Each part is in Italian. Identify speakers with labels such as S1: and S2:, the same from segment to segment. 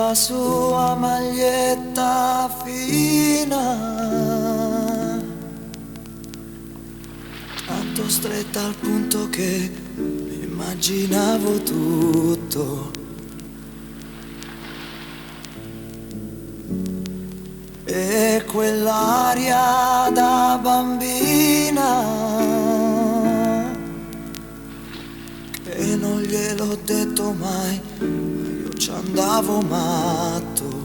S1: la sua maglietta fina, tanto stretta al punto che immaginavo tutto. E quell'aria da bambina che non gliel'ho detto mai, ma io ci andavo matto.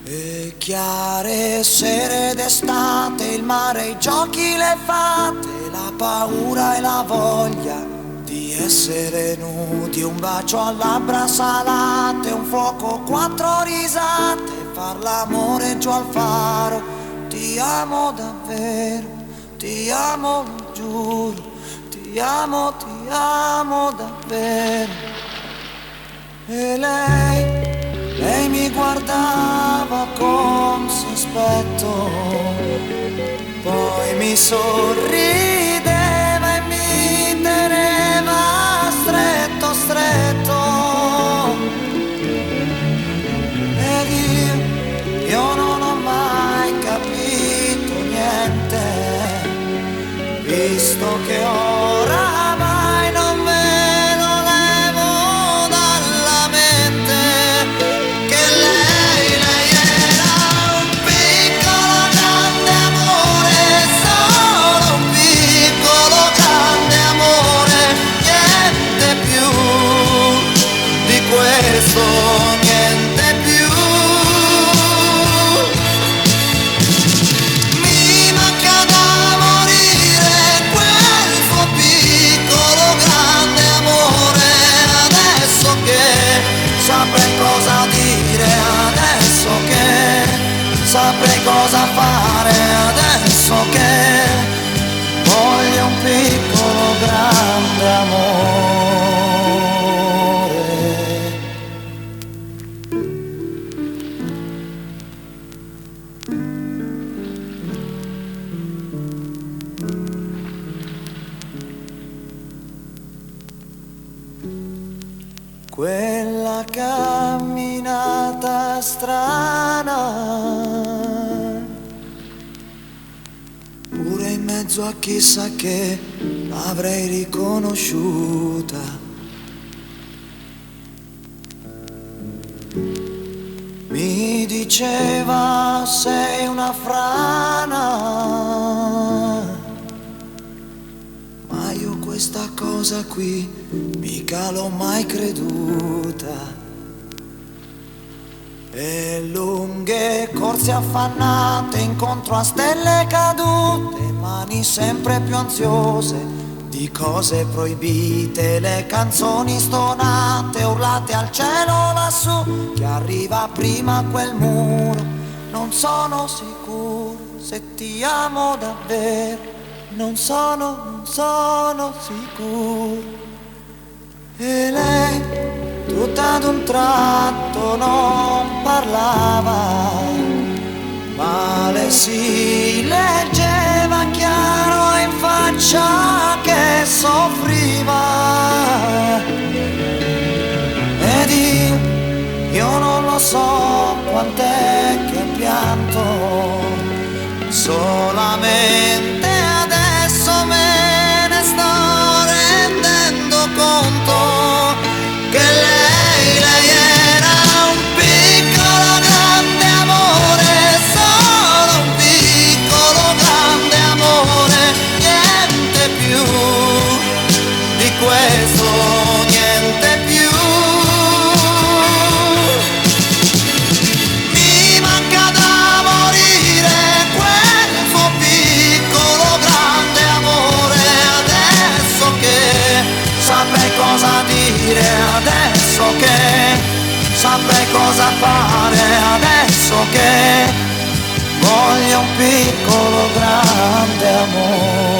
S1: E chiare sere d'estate, il mare, i giochi, le fate, la paura e la voglia di essere nudi, un bacio a labbra salate, un fuoco, quattro risate, far l'amore giù al faro. Ti amo davvero, ti amo, lo giuro, ti amo davvero. E lei mi guardava con sospetto, poi mi sorrideva e mi teneva stretto, stretto. Ed io non ho mai capito niente, visto che oramai non me lo levo dalla mente, che lei era un piccolo grande amore, solo un piccolo grande amore, niente più di questo, niente più. Mi manca da morire quel suo piccolo grande amore, adesso che saprei cosa dire, adesso che saprei cosa fare, adesso che voglio un piccolo grande amore. Quella camminata strana, pure in mezzo a chissà che l'avrei riconosciuta. Mi diceva sei una frana, ma io questa cosa qui mica l'ho mai creduta. E lunghe corse affannate incontro a stelle cadute, mani sempre più ansiose di cose proibite, le canzoni stonate urlate al cielo lassù, che arriva prima quel muro. Non sono sicuro se ti amo davvero, non sono sicuro. E lei tutta ad un tratto non parlava, ma le si leggeva chiaro in faccia che soffriva. Ed io non lo so quant'è che ho pianto, solamente adesso me ne sto rendendo conto, che lei era un piccolo grande amore, solo un piccolo grande amore, niente più di questo, niente più. Mi manca da morire quel suo piccolo grande amore, adesso che saprei cosa dire, adesso che saprei cosa fare, adesso che voglio un piccolo grande amore.